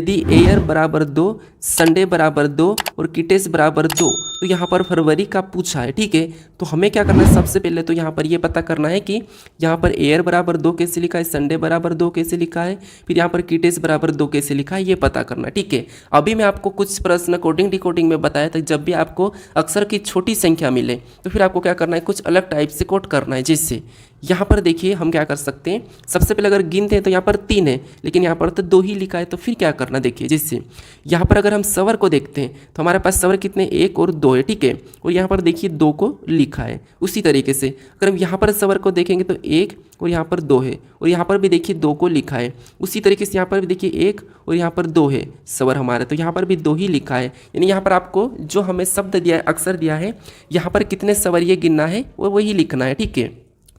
यदि एयर बराबर 2, संडे बराबर 2 और किटेस बराबर 2, तो यहाँ पर फरवरी का पूछा है। ठीक है, तो हमें क्या करना है, सबसे पहले तो यहाँ पर ये पता करना है कि यहाँ पर एयर बराबर 2 कैसे लिखा है, संडे बराबर 2 कैसे लिखा है, फिर यहाँ पर किटेस बराबर 2 कैसे लिखा है, ये पता करना। ठीक है, अभी मैं आपको कुछ प्रश्न कोडिंग डिकोडिंग में बताया था, जब भी आपको अक्षर की छोटी संख्या मिले तो फिर आपको क्या करना है, कुछ अलग टाइप से कोड करना है। जैसे यहाँ पर देखिए हम क्या कर सकते हैं, सबसे पहले अगर गिनते हैं तो यहाँ पर 3 है, लेकिन यहाँ पर तो 2 ही लिखा है, तो फिर क्या करना देखिए। जैसे यहाँ पर अगर हम सवर को देखते हैं तो हमारे पास सवर कितने, 1 और 2 है। ठीक है, और यहाँ पर देखिए 2 को लिखा है। उसी तरीके से अगर हम यहाँ पर सवर को देखेंगे तो 1 और यहाँ पर 2 है, और यहाँ पर भी देखिए 2 को लिखा है। उसी तरीके से यहाँ पर भी देखिए 1 और यहाँ पर 2 है सवर हमारे, तो यहाँ पर भी 2 ही लिखा है। यानी यहाँ पर आपको जो हमें शब्द दिया है, अक्षर दिया है, यहाँ पर कितने सवर ये गिनना है वो वही लिखना है। ठीक है,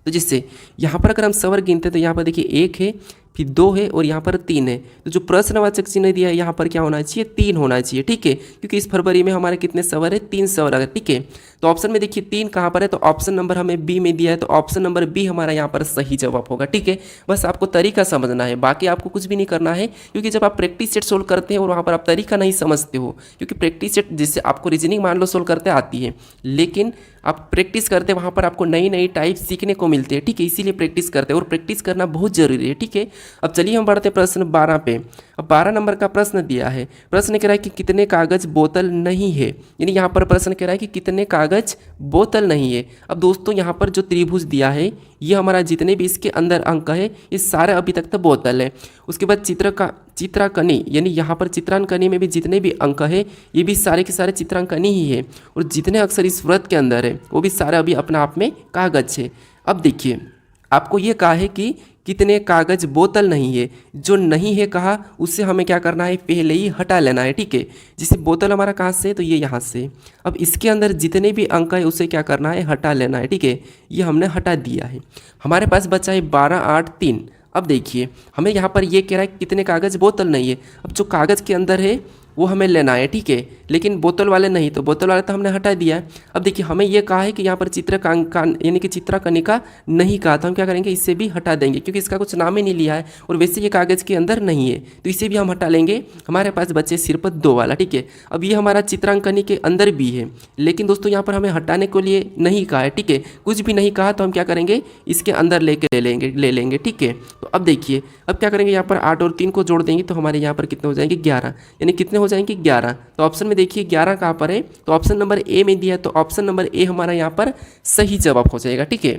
तो जिससे यहाँ पर अगर हम सवर गिनते हैं तो यहाँ पर देखिए 1 है, फिर 2 है और यहाँ पर 3 है, तो जो प्रश्नवाचक चिन्ह दिया है यहाँ पर क्या होना चाहिए, 3 होना चाहिए। ठीक है, क्योंकि इस फरवरी में हमारे कितने सवर है, 3 सवर है। ठीक है, तो ऑप्शन में देखिए 3 कहाँ पर है, तो ऑप्शन नंबर हमें बी में दिया है, तो ऑप्शन नंबर बी हमारा यहाँ पर सही जवाब होगा। ठीक है, बस आपको तरीका समझना है, बाकी आपको कुछ भी नहीं करना है, क्योंकि जब आप प्रैक्टिस सेट सोल्व करते हैं और वहाँ पर आप तरीका नहीं समझते हो, क्योंकि प्रैक्टिस सेट जिससे आपको रीजनिंग मान लो सोल्व करते आती है, लेकिन आप प्रैक्टिस करते हैं वहाँ पर आपको नई नई टाइप सीखने को मिलती है। ठीक है, इसीलिए प्रैक्टिस करते हैं और प्रैक्टिस करना बहुत जरूरी है। ठीक है, अब चलिए हम बढ़ते प्रश्न 12 पे। अब 12 नंबर का प्रश्न दिया है, प्रश्न कह रहा है कि कितने कागज बोतल नहीं है, यानी यहाँ पर प्रश्न कह रहा है कि कितने कागज बोतल नहीं है। अब दोस्तों यहाँ पर जो त्रिभुज दिया है, ये हमारा जितने भी इसके अंदर अंक है ये सारे अभी तक तो बोतल है। उसके बाद चित्रांकनी, यानी यहाँ पर चित्रांकनी में भी जितने भी अंक है ये भी सारे के सारे चित्रांकनी ही है, और जितने अक्षर इस वृत्त के अंदर है वो भी सारे अभी अपने आप में कागज है। अब देखिए आपको ये कहा है कि कितने कागज बोतल नहीं है, जो नहीं है कहा उससे हमें क्या करना है, पहले ही हटा लेना है। ठीक है, जैसे बोतल हमारा कहाँ से है, तो ये यहाँ से। अब इसके अंदर जितने भी अंक है उसे क्या करना है, हटा लेना है। ठीक है, ये हमने हटा दिया है। हमारे पास बचा है 12, 8, 3। अब देखिए हमें यहाँ पर ये कह रहा है कितने कागज बोतल नहीं है। अब जो कागज के अंदर है वो हमें लेना है। ठीक है, लेकिन बोतल वाले नहीं, तो बोतल वाले तो हमने हटा दिया है। अब देखिए हमें ये कहा है कि यहाँ पर यानी कि चित्रकनिका नहीं कहा, तो हम क्या करेंगे, इससे भी हटा देंगे, क्योंकि इसका कुछ नाम ही नहीं लिया है और वैसे ये कागज़ के अंदर नहीं है, तो इसे भी हम हटा लेंगे। हमारे पास बचे सिर्फ 2 वाला। ठीक है, अब ये हमारा चित्रांकनी के अंदर भी है, लेकिन दोस्तों यहाँ पर हमें हटाने के लिए नहीं कहा है। ठीक है, कुछ भी नहीं कहा तो हम क्या करेंगे, इसके अंदर ले लेंगे। ठीक है, तो अब देखिए अब क्या करेंगे, यहाँ पर 8 और 3 को जोड़ देंगे तो हमारे यहाँ पर कितने हो जाएंगे, 11, यानी कितने हो जाएंगे, 11। तो ऑप्शन में देखिए 11 कहाँ पर है, तो ऑप्शन नंबर ए में दिया है, तो ऑप्शन नंबर ए हमारा यहाँ पर सही जवाब हो जाएगा। ठीक है,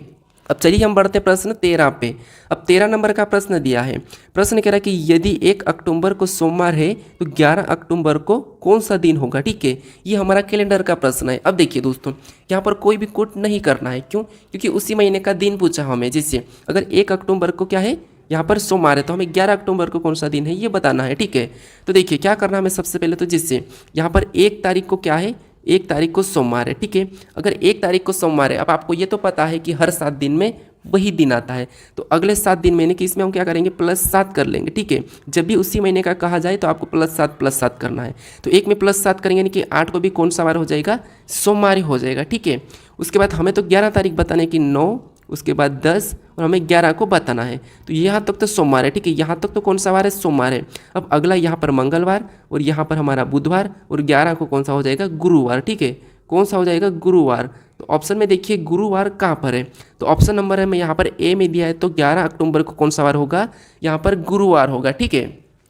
अब चलिए हम बढ़ते प्रश्न 13 पे। अब 13 नंबर का प्रश्न दिया है, प्रश्न कह रहा है कि यदि 1 अक्टूबर को सोमवार है तो 11 अक्टूबर को कौन सा दिन होगा। ठीक है, ये हमारा कैलेंडर का प्रश्न है। अब देखिए दोस्तों यहाँ पर कोई भी कोट नहीं करना है, क्यों, क्योंकि उसी महीने का दिन पूछा हमें। जैसे अगर 1 अक्टूबर को क्या है, यहाँ पर सोमवार है, तो हमें 11 अक्टूबर को कौन सा दिन है ये बताना है। ठीक है, तो देखिए क्या करना है हमें, सबसे पहले तो जिससे यहाँ पर 1 तारीख को क्या है, 1 तारीख को सोमवार है। ठीक है, अगर 1 तारीख को सोमवार है, अब आपको ये तो पता है कि हर 7 दिन में वही दिन आता है, तो अगले 7 दिन महीने की इसमें हम क्या करेंगे, +7 कर लेंगे। ठीक है, जब भी उसी महीने का कहा जाए तो आपको +7 करना है, तो 1 में +7 करेंगे, यानी कि 8 को भी कौन सा वार हो जाएगा, सोमवार हो जाएगा। ठीक है, उसके बाद हमें तो 11 तारीख बताने की 9, उसके बाद 10 और हमें 11 को बताना है, तो यहाँ तक तो सोमवार है। ठीक है, यहाँ तक तो कौन सा वार है, सोमवार है। अब अगला यहाँ पर मंगलवार और यहाँ पर हमारा बुधवार, और 11 को कौन सा हो जाएगा, गुरुवार। ठीक है, कौन सा हो जाएगा, गुरुवार। तो ऑप्शन में देखिए गुरुवार कहाँ पर है, तो ऑप्शन नंबर है में यहाँ पर ए में दिया है, तो 11 अक्टूबर को कौन सा वार होगा, यहाँ पर गुरुवार होगा। ठीक है,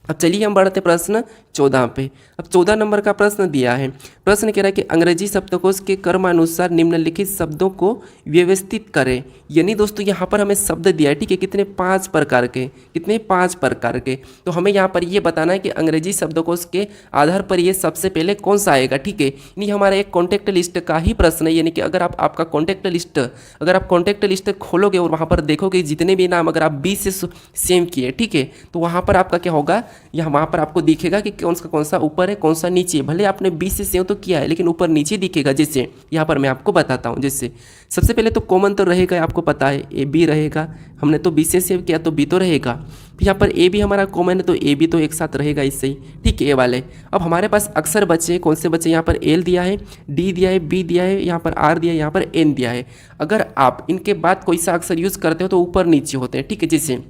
अब चलिए हम बढ़ते प्रश्न 14 पे। अब 14 नंबर का प्रश्न दिया है, प्रश्न कह रहा है कि अंग्रेजी शब्दकोश के क्रमानुसार निम्नलिखित शब्दों को व्यवस्थित करें। यानी दोस्तों यहाँ पर हमें शब्द दिया है। ठीक है, कितने, 5 प्रकार के, कितने, 5 प्रकार के, तो हमें यहाँ पर ये बताना है कि अंग्रेजी शब्दकोश के आधार पर ये सबसे पहले कौन सा आएगा। ठीक है, यानी हमारा एक कॉन्टैक्ट लिस्ट का ही प्रश्न है, यानी कि अगर आप आपका कॉन्टैक्ट लिस्ट खोलोगे और वहाँ पर देखोगे जितने भी नाम अगर आप 20 से सेम किए, ठीक है, तो वहाँ पर आपका क्या होगा, यहाँ वहाँ पर आपको दिखेगा कि कौन सा ऊपर है कौन सा नीचे। भले आपने 20 से सेव तो किया है, लेकिन ऊपर नीचे दिखेगा। जैसे यहाँ पर मैं आपको बताता हूँ, जैसे सबसे पहले तो कॉमन तो रहेगा, आपको पता है ए बी रहेगा, हमने तो बी से सेव किया तो बी तो रहेगा। फिर यहाँ पर ए भी हमारा कॉमन है, तो ए भी तो एक साथ रहेगा इससे ही। ठीक है, ए वाले। अब हमारे पास अक्षर बचे, कौन से बचे, यहाँ पर एल दिया है, डी दिया है, बी दिया है, यहाँ पर आर दिया है, यहाँ पर एन दिया है। अगर आप इनके बाद कोई सा अक्षर यूज़ करते हो तो ऊपर नीचे होते हैं। ठीक है, जैसे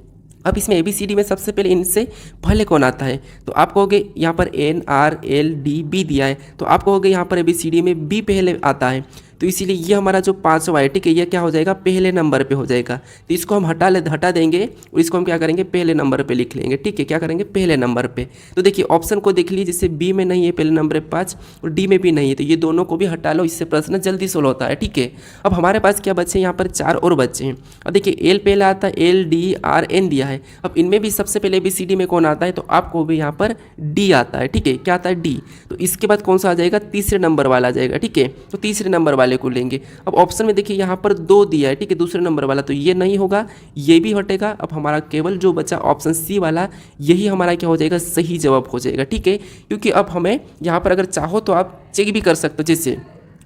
अब इसमें ABCD में सबसे पहले इनसे पहले कौन आता है, तो आप कहोगे यहाँ पर NRLDB दिया है, तो आप कहोगे यहाँ पर ABCD में B पहले आता है, तो इसीलिए ये हमारा जो 5वां है, ठीक है, ये क्या हो जाएगा, पहले नंबर पे हो जाएगा। तो इसको हम हटा देंगे और इसको हम क्या करेंगे, पहले नंबर पे लिख लेंगे, ठीक है, क्या करेंगे, पहले नंबर पे। तो देखिए ऑप्शन को देख लीजिए, जैसे बी में नहीं है पहले नंबर पे 5 और डी में भी नहीं है, तो ये दोनों को भी हटा लो, इससे प्रश्न जल्दी सोल्व होता है, ठीक है। अब हमारे पास क्या बचे, यहाँ पर 4 और बच्चे हैं। अब देखिए एल पहले आता है, LDRN दिया है। अब इनमें भी सबसे पहले ABCD में कौन आता है, तो आपको भी यहाँ पर डी आता है, ठीक है, क्या आता है, डी। तो इसके बाद कौन सा आ जाएगा, तीसरे नंबर वाला आ जाएगा, ठीक है, तो तीसरे नंबर वाले को लेंगे। अब ऑप्शन में देखिए यहाँ पर 2 दिया है, ठीक है, दूसरे नंबर वाला, तो ये नहीं होगा, ये भी हटेगा। अब हमारा केवल जो बचा ऑप्शन सी वाला, यही हमारा क्या हो जाएगा, सही जवाब हो जाएगा, ठीक है। क्योंकि अब हमें यहाँ पर अगर चाहो तो आप चेक भी कर सकते हो, जैसे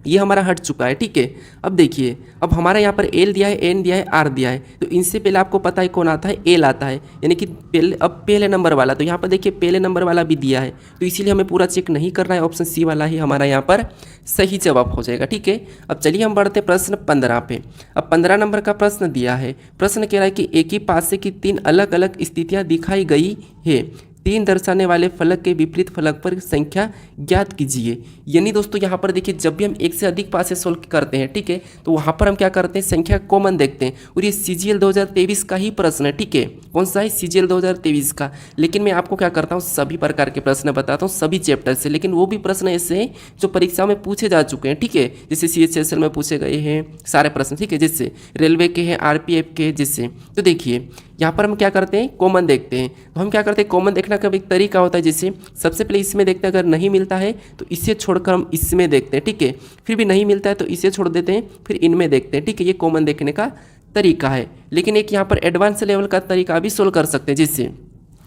ये हमारा हट चुका है, ठीक है। अब देखिए अब हमारा यहाँ पर एल दिया है, एन दिया है, आर दिया है, तो इनसे पहले आपको पता है कौन आता है, एल आता है, यानी कि पहले नंबर वाला। तो यहाँ पर देखिए पहले नंबर वाला भी दिया है, तो इसीलिए हमें पूरा चेक नहीं करना है, ऑप्शन सी वाला ही हमारा यहाँ पर सही जवाब हो जाएगा, ठीक है। अब चलिए हम बढ़ते प्रश्न 15 पे। अब 15 नंबर का प्रश्न दिया है, प्रश्न कह रहा है कि एक ही पासे की 3 अलग अलग स्थितियाँ दिखाई गई है, 3 दर्शाने वाले फलक के विपरीत फलक पर संख्या ज्ञात कीजिए। यानी दोस्तों यहाँ पर देखिए जब भी हम एक से अधिक पासे सोल्व करते हैं, ठीक है, तो वहाँ पर हम क्या करते हैं, संख्या कॉमन देखते हैं। और ये CGL 2023 का ही प्रश्न है, ठीक है, कौन सा है, CGL 2023 का। लेकिन मैं आपको क्या करता हूँ, सभी प्रकार के प्रश्न बताता हूँ, सभी चैप्टर से, लेकिन वो भी प्रश्न ऐसे हैं जो परीक्षा में पूछे जा चुके हैं, ठीक है, जैसे CHSL में पूछे गए हैं सारे प्रश्न, ठीक है, जिससे रेलवे के हैं, RPF के, जिससे। तो देखिए यहाँ पर हम क्या करते हैं, कॉमन देखते हैं। तो हम क्या करते हैं, कॉमन देखने का एक तरीका होता है, जैसे सबसे पहले इसमें देखते हैं, अगर नहीं मिलता है तो इसे छोड़कर हम इसमें देखते हैं, ठीक है, फिर भी नहीं मिलता है तो इसे छोड़ देते हैं, फिर इनमें देखते हैं, ठीक है, ये कॉमन देखने का तरीका है। लेकिन एक यहाँ पर एडवांस लेवल का तरीका भी सोल्व कर सकते हैं, जिससे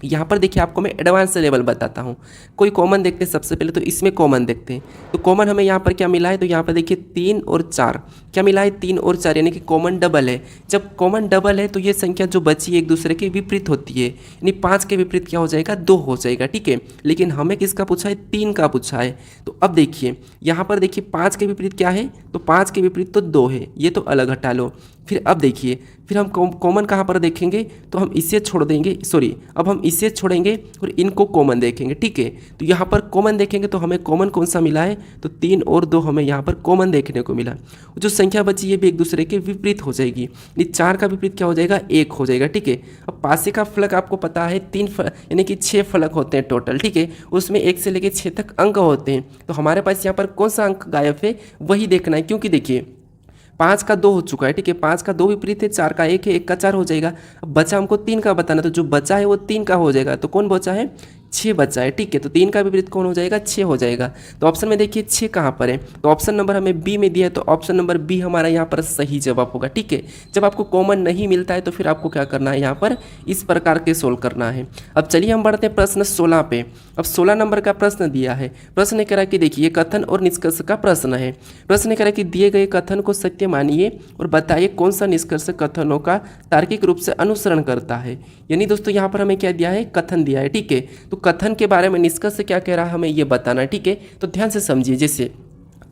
यहाँ पर देखिए आपको मैं एडवांस लेवल बताता हूँ। कोई कॉमन देखते हैं सबसे पहले, तो इसमें कॉमन देखते हैं। तो कॉमन हमें यहाँ पर क्या मिला है, तो यहाँ पर देखिए 3 और 4 क्या मिला है, 3 और 4, यानी कि कॉमन डबल है। जब कॉमन डबल है तो ये संख्या जो बची एक दूसरे के विपरीत होती है, यानी 5 के विपरीत क्या हो जाएगा, 2 हो जाएगा, ठीक है। लेकिन हमें किसका पूछा है, 3 का पूछा है। तो अब देखिए यहाँ पर देखिए 5 के विपरीत क्या है, तो 5 के विपरीत तो 2 है, ये तो अलग हटा लो। फिर अब देखिए फिर हम कॉमन कहाँ पर देखेंगे, तो हम इसे छोड़ देंगे, सॉरी, अब हम इसे छोड़ेंगे और इनको कॉमन देखेंगे, ठीक है। तो यहाँ पर कॉमन देखेंगे तो हमें कॉमन कौन सा मिला है, तो 3 और 2 हमें यहाँ पर कॉमन देखने को मिला। जो संख्या बची ये भी एक दूसरे के विपरीत हो जाएगी, यानी 4 का विपरीत क्या हो जाएगा, 1 हो जाएगा, ठीक है। अब पासे का फलक आपको पता है 3 यानी कि 6 फलक होते हैं टोटल, ठीक है, उसमें 1 से लेकर 6 तक अंक होते हैं। तो हमारे पास यहाँ पर कौन सा अंक गायब है, वही देखना है, क्योंकि देखिए 5 का 2 हो चुका है, ठीक है, 5 का 2 विपरीत है, 4 का 1 है, 1 का 4 हो जाएगा। अब बचा हमको 3 का बताना, तो जो बचा है वो 3 का हो जाएगा। तो कौन बचा है, 6 बचा है, ठीक है। तो 3 का विपरीत कौन हो जाएगा, 6 हो जाएगा। तो ऑप्शन में देखिए 6 कहाँ पर है, तो ऑप्शन नंबर हमें बी में दिया है, तो ऑप्शन नंबर बी हमारा यहाँ पर सही जवाब होगा, ठीक है। जब आपको कॉमन नहीं मिलता है तो फिर आपको क्या करना है, यहाँ पर इस प्रकार के सोल्व करना है। अब चलिए हम बढ़ते हैं प्रश्न 16 पे। अब 16 नंबर का प्रश्न दिया है, प्रश्न कह रहा है कि देखिए कथन और निष्कर्ष का प्रश्न है। प्रश्न कह रहा है कि दिए गए कथन को सत्य मानिए और बताइए कौन सा निष्कर्ष कथनों का तार्किक रूप से अनुसरण करता है। यानी दोस्तों यहाँ पर हमें क्या दिया है, कथन दिया है, ठीक है। तो कथन के बारे में निष्कर्ष क्या कह रहा है, हमें ये बताना है, ठीक है। तो ध्यान से समझिए, जैसे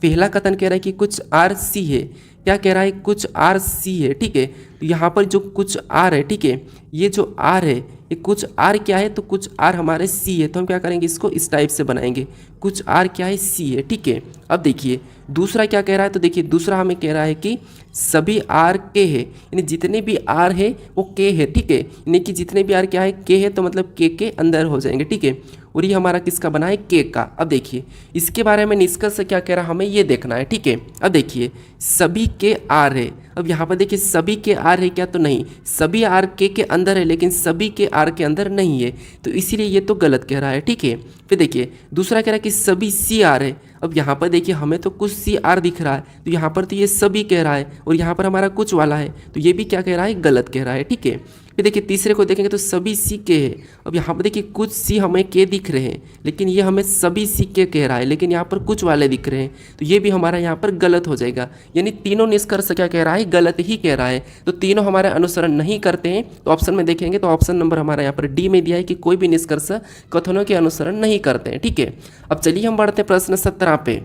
पहला कथन कह रहा है कि कुछ RC है, क्या कह रहा है, कुछ RC है, ठीक है। तो यहाँ पर जो कुछ R है, ठीक है, ये जो R है ये कुछ R क्या है, तो कुछ R हमारे C है। तो हम क्या करेंगे, इसको इस टाइप से बनाएंगे, कुछ R क्या है, C है, ठीक है। अब देखिए दूसरा क्या कह रहा है, तो देखिए दूसरा हमें कह रहा है कि सभी R K है, यानी जितने भी R है वो K है, ठीक है, यानी कि जितने भी R क्या है, K है, तो मतलब K के अंदर हो जाएंगे, ठीक है। और ये हमारा किसका बना है, K का। अब देखिए इसके बारे में निष्कर्ष क्या कह रहा है, हमें ये देखना है, ठीक है। अब देखिए सभी के R है, अब यहाँ पर देखिए सभी के R है क्या, तो नहीं, सभी R K के अंदर है, लेकिन सभी के R के अंदर नहीं है, तो इसीलिए ये तो गलत कह रहा है, ठीक है। फिर देखिए दूसरा कह रहा है कि सभी C R है। अब यहाँ पर देखिए हमें तो कुछ C R दिख रहा है, तो यहाँ पर तो ये सभी कह रहा है, और यहाँ पर हमारा कुछ वाला है, तो ये भी क्या कह रहा है, गलत कह रहा है, ठीक है। फिर देखिए तीसरे को देखेंगे तो सभी C K है। अब यहाँ पर देखिए कुछ C हमें K दिख रहे हैं, लेकिन ये हमें सभी C K कह रहा है, लेकिन यहाँ पर कुछ वाले दिख रहे हैं, तो ये भी हमारा यहाँ पर गलत हो जाएगा। यानी तीनों निष्कर्ष क्या कह रहा है, गलत ही कह रहा है। तो तीनों हमारे अनुसरण नहीं करते हैं। तो ऑप्शन में देखेंगे तो ऑप्शन नंबर हमारा यहाँ पर डी में दिया है कि कोई भी निष्कर्ष कथनों के अनुसरण नहीं करते हैं, ठीक है। अब चलिए हम बढ़ते हैं प्रश्न 17 पे।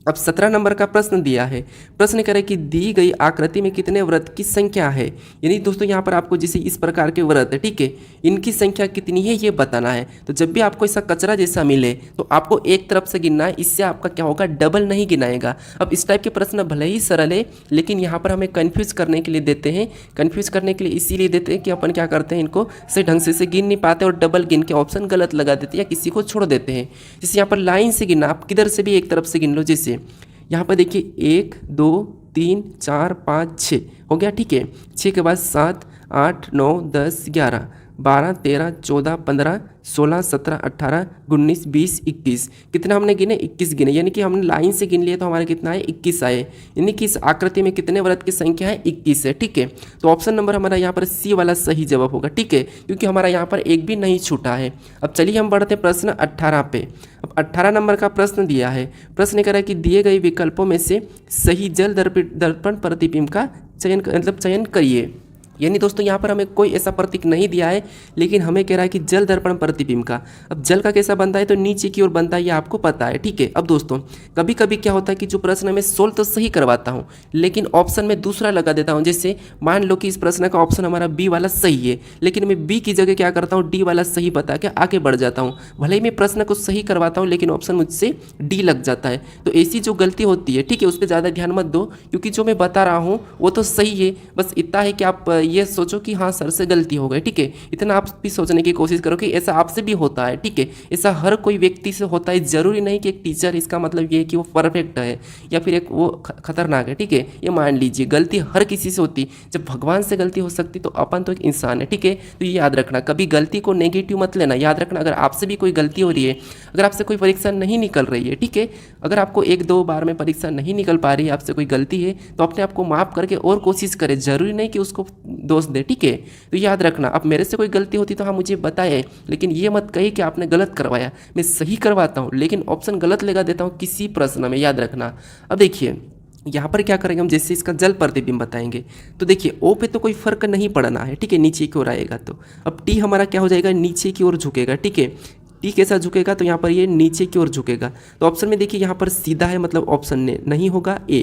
अब 17 नंबर का प्रश्न दिया है। प्रश्न कह रहा है कि दी गई आकृति में कितने वृत्त की संख्या है। यानी दोस्तों यहाँ पर आपको जैसे इस प्रकार के वृत्त है, ठीक है, इनकी संख्या कितनी है ये बताना है। तो जब भी आपको ऐसा कचरा जैसा मिले तो आपको एक तरफ से गिनना है, इससे आपका क्या होगा, डबल नहीं गिनाएगा। अब इस टाइप के प्रश्न भले ही सरल है लेकिन यहाँ पर हमें कन्फ्यूज करने के लिए देते हैं। कन्फ्यूज करने के लिए इसीलिए देते हैं कि अपन क्या करते हैं, इनको सही ढंग से गिन नहीं पाते और डबल गिन के ऑप्शन गलत लगा देते हैं या किसी को छोड़ देते हैं। जैसे यहाँ पर लाइन से गिनना, आप किधर से भी एक तरफ से गिन लो। जैसे यहाँ पर देखिए 1 2 3 4 5 6 हो गया, ठीक है। 6 के बाद 7 8 9 10 11 12 13 14 15 16 17 18 19 20 21 कितना हमने गिने, 21 गिने। यानी कि हमने लाइन से गिन लिए तो हमारे कितना है, 21 आए। यानी कि इस आकृति में कितने वृत्त की संख्या है, 21 है, ठीक है। तो ऑप्शन नंबर हमारा यहाँ पर सी वाला सही जवाब होगा, ठीक है, क्योंकि हमारा यहाँ पर एक भी नहीं छूटा है। अब चलिए हम बढ़ते प्रश्न 18 पे। अब 18 नंबर का प्रश्न दिया है। प्रश्न कह रहा है कि दिए गए विकल्पों में से सही जल दर्पण प्रतिबिंब का चयन करिए। यानी दोस्तों यहाँ पर हमें कोई ऐसा प्रतीक नहीं दिया है लेकिन हमें कह रहा है कि जल दर्पण प्रतिबिंब का। अब जल का कैसा बनता है, तो नीचे की ओर बनता है, ये आपको पता है, ठीक है। अब दोस्तों कभी कभी क्या होता है कि जो प्रश्न में सोल्व तो सही करवाता हूँ लेकिन ऑप्शन में दूसरा लगा देता हूँ। जैसे मान लो कि इस प्रश्न का ऑप्शन हमारा बी वाला सही है लेकिन मैं बी की जगह क्या करता हूँ, डी वाला सही बता के आगे बढ़ जाता हूँ। भले ही मैं प्रश्न को सही करवाता हूँ लेकिन ऑप्शन मुझसे डी लग जाता है। तो ऐसी जो गलती होती है, ठीक है, उस पर ज़्यादा ध्यान मत दो क्योंकि जो मैं बता रहा हूँ वो तो सही है। बस इतना है कि आप ये सोचो कि हाँ सर से गलती हो गई, ठीक है। इतना आप भी सोचने की कोशिश करो कि ऐसा आपसे भी होता है, ठीक है। ऐसा हर कोई व्यक्ति से होता है, जरूरी नहीं कि एक टीचर इसका मतलब ये है कि वो परफेक्ट है या फिर एक वो खतरनाक है, ठीक है। ये मान लीजिए गलती हर किसी से होती। जब भगवान से गलती हो सकती तो अपन तो एक इंसान है, ठीक है। तो ये याद रखना, कभी गलती को नेगेटिव मत लेना। याद रखना अगर आपसे भी कोई गलती हो रही है, अगर आपसे कोई परीक्षा नहीं निकल रही है, ठीक है, अगर आपको 1-2 बार में परीक्षा नहीं निकल पा रही है, आपसे कोई गलती है तो अपने आप को माफ़ करके और कोशिश करें। जरूरी नहीं कि उसको दोष दे, ठीक है। तो याद रखना, अब मेरे से कोई गलती होती तो हाँ मुझे बताए लेकिन ये मत कही कि आपने गलत करवाया। मैं सही करवाता हूँ लेकिन ऑप्शन गलत लगा देता हूँ किसी प्रश्न में, याद रखना। अब देखिए यहाँ पर क्या करेंगे हम, जैसे इसका जल प्रतिबिंब बताएंगे तो देखिए ओ पे तो कोई फर्क नहीं पड़ना है, ठीक है, नीचे की ओर आएगा। तो अब टी हमारा क्या हो जाएगा, नीचे की ओर झुकेगा, ठीक है। टी कैसा झुकेगा, तो यहाँ पर ये नीचे की ओर झुकेगा। तो ऑप्शन में देखिए यहाँ पर सीधा है मतलब ऑप्शन ने नहीं होगा ए।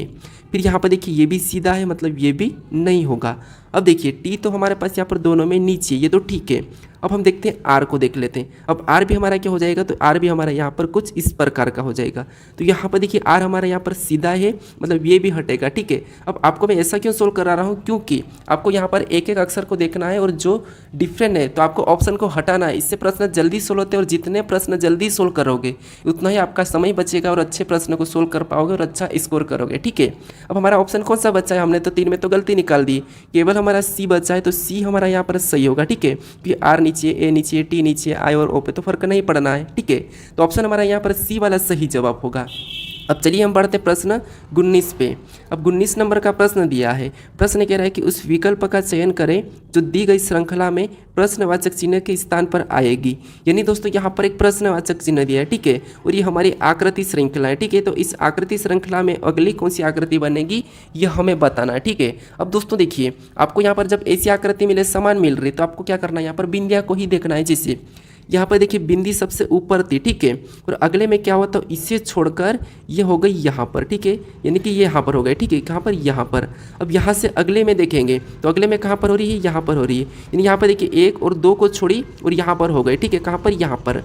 फिर यहाँ पर देखिए ये भी सीधा है मतलब ये भी नहीं होगा। अब देखिए टी तो हमारे पास यहाँ पर दोनों में नीचे, ये तो ठीक है। अब हम देखते हैं आर को देख लेते हैं। अब आर भी हमारा क्या हो जाएगा, तो आर भी हमारा यहाँ पर कुछ इस प्रकार का हो जाएगा। तो यहाँ पर देखिए आर हमारा यहाँ पर सीधा है मतलब ये भी हटेगा, ठीक है। अब आपको मैं ऐसा क्यों सोल्व करा रहा हूँ, क्योंकि आपको यहाँ पर एक एक अक्षर को देखना है और जो डिफरेंट है तो आपको ऑप्शन को हटाना है। इससे प्रश्न जल्दी सोल्व होते हैं और जितने प्रश्न जल्दी सोल्व करोगे उतना ही आपका समय बचेगा और अच्छे प्रश्न को सोल्व कर पाओगे और अच्छा स्कोर करोगे, ठीक है। अब हमारा ऑप्शन कौन सा बचा है, हमने तो 3 में तो गलती निकाल दी, केवल हमारा सी बचा है। तो सी हमारा यहाँ पर सही होगा, ठीक है। फिर आर नीचे, ए नीचे, टी नीचे, आई और ओ पे तो फर्क नहीं पड़ना है, ठीक है। तो ऑप्शन हमारा यहाँ पर सी वाला सही जवाब होगा। अब चलिए हम बढ़ते प्रश्न 19 पे। अब 19 नंबर का प्रश्न दिया है। प्रश्न कह रहा है कि उस विकल्प का चयन करें जो दी गई श्रृंखला में प्रश्नवाचक चिन्ह के स्थान पर आएगी। यानी दोस्तों यहाँ पर एक प्रश्नवाचक चिन्ह दिया है, ठीक है, और ये हमारी आकृति श्रृंखला है, ठीक है। तो इस आकृति श्रृंखला में अगली कौन सी आकृति बनेगी यह हमें बताना है, ठीक है। अब दोस्तों देखिए आपको यहाँ पर जब ऐसी आकृति मिले, समान मिल रही, तो आपको क्या करना है, यहाँ पर बिंदिया को ही देखना है। जैसे यहाँ पर देखिए बिंदी सबसे ऊपर थी, ठीक है, और अगले में क्या हुआ, तो इसे छोड़कर ये हो गई यहाँ पर, ठीक है, यानी कि ये यहाँ पर हो गए, ठीक है, कहाँ पर, यहाँ पर। अब यहाँ से अगले में देखेंगे तो अगले में कहाँ पर हो रही है, यहाँ पर हो रही है, यानी यहाँ पर देखिए 1 और 2 को छोड़ी और यहाँ पर हो गए, ठीक है, कहाँ पर, यहाँ पर।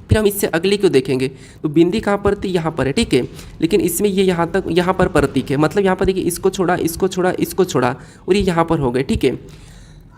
फिर हम इससे अगली को देखेंगे तो बिंदी कहाँ पर थी, यहाँ पर है, ठीक है, लेकिन इसमें ये यहाँ तक यहाँ पर प्रतीक है, मतलब यहाँ पर देखिए इसको छोड़ा, इसको छोड़ा, इसको छोड़ा और ये यहाँ पर हो गए, ठीक है।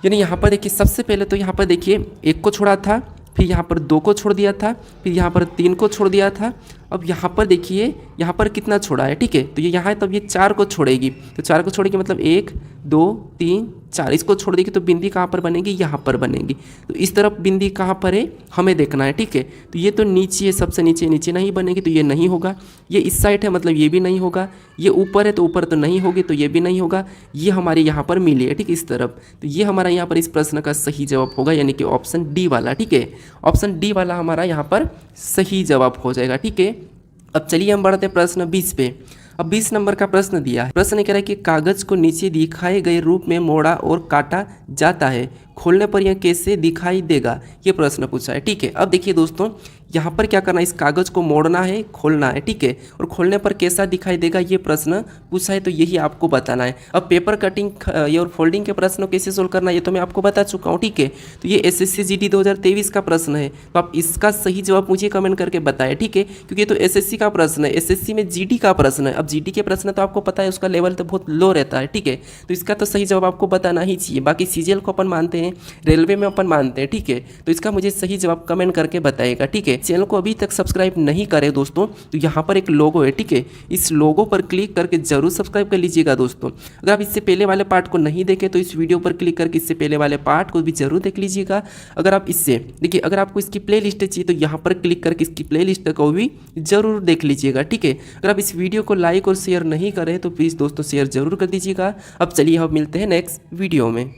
यानी यहाँ पर देखिए सबसे पहले तो यहाँ पर देखिए 1 को छोड़ा था, फिर यहाँ पर 2 को छोड़ दिया था, फिर यहाँ पर 3 को छोड़ दिया था। अब यहाँ पर देखिए यहाँ पर कितना छोड़ा है, ठीक है, तो ये यहाँ है तब ये 4 को छोड़ेगी। तो 4 को छोड़ेगी मतलब 1 2 3 4, इसको छोड़ देगी तो बिंदी कहाँ पर बनेगी, यहाँ पर बनेगी। तो इस तरफ बिंदी कहाँ पर है हमें देखना है, ठीक है। तो ये तो नीचे है, सबसे नीचे, नीचे नहीं बनेगी तो ये नहीं होगा। ये इस साइड है मतलब ये भी नहीं होगा। ये ऊपर है तो ऊपर तो नहीं होगी तो ये भी नहीं होगा। ये हमारे यहाँ पर मिली है, ठीक, इस तरफ। तो ये हमारा यहाँ पर इस प्रश्न का सही जवाब होगा, यानी कि ऑप्शन डी वाला, ठीक है। ऑप्शन डी वाला हमारा यहाँ पर सही जवाब हो जाएगा, ठीक है। अब चलिए हम बढ़ते हैं प्रश्न 20 पे। अब 20 नंबर का प्रश्न दिया है। प्रश्न कह रहा है कि कागज को नीचे दिखाए गए रूप में मोड़ा और काटा जाता है, खोलने पर यह कैसे दिखाई देगा, ये प्रश्न पूछा है। ठीक है, अब देखिए दोस्तों, यहाँ पर क्या करना है, इस कागज़ को मोड़ना है, खोलना है। ठीक है, और खोलने पर कैसा दिखाई देगा ये प्रश्न पूछा है, तो यही आपको बताना है। अब पेपर कटिंग और फोल्डिंग के प्रश्नों कैसे सोल्व करना है ये तो मैं आपको बता चुका हूँ। ठीक है, तो ये एसएससी जीडी 2023 का प्रश्न है, तो आप इसका सही जवाब मुझे कमेंट करके बताएं। ठीक है, क्योंकि ये तो एसएससी का प्रश्न है, एसएससी में जीडी का प्रश्न है। अब जीडी के प्रश्न तो आपको पता है उसका लेवल तो बहुत लो रहता है। ठीक है, तो इसका तो सही जवाब आपको बताना ही चाहिए। बाकी सीजीएल को अपन मानते हैं, रेलवे में अपन मानते हैं। ठीक है, तो इसका मुझे सही जवाब कमेंट करके बताएगा। ठीक है, चैनल को अभी तक सब्सक्राइब नहीं करे दोस्तों, तो यहाँ पर एक लोगो है। ठीक है, इस लोगो पर क्लिक करके जरूर सब्सक्राइब कर लीजिएगा दोस्तों। अगर आप इससे पहले वाले पार्ट को नहीं देखे तो इस वीडियो पर क्लिक करके इससे पहले वाले पार्ट को भी जरूर देख लीजिएगा। अगर आप इससे देखिए, अगर आपको इसकी प्ले लिस्ट चाहिए तो यहाँ पर क्लिक करके इसकी प्ले लिस्ट को भी जरूर देख लीजिएगा। ठीक है, अगर आप इस वीडियो को लाइक और शेयर नहीं करें तो प्लीज़ दोस्तों शेयर जरूर कर दीजिएगा। अब चलिए हम मिलते हैं नेक्स्ट वीडियो में।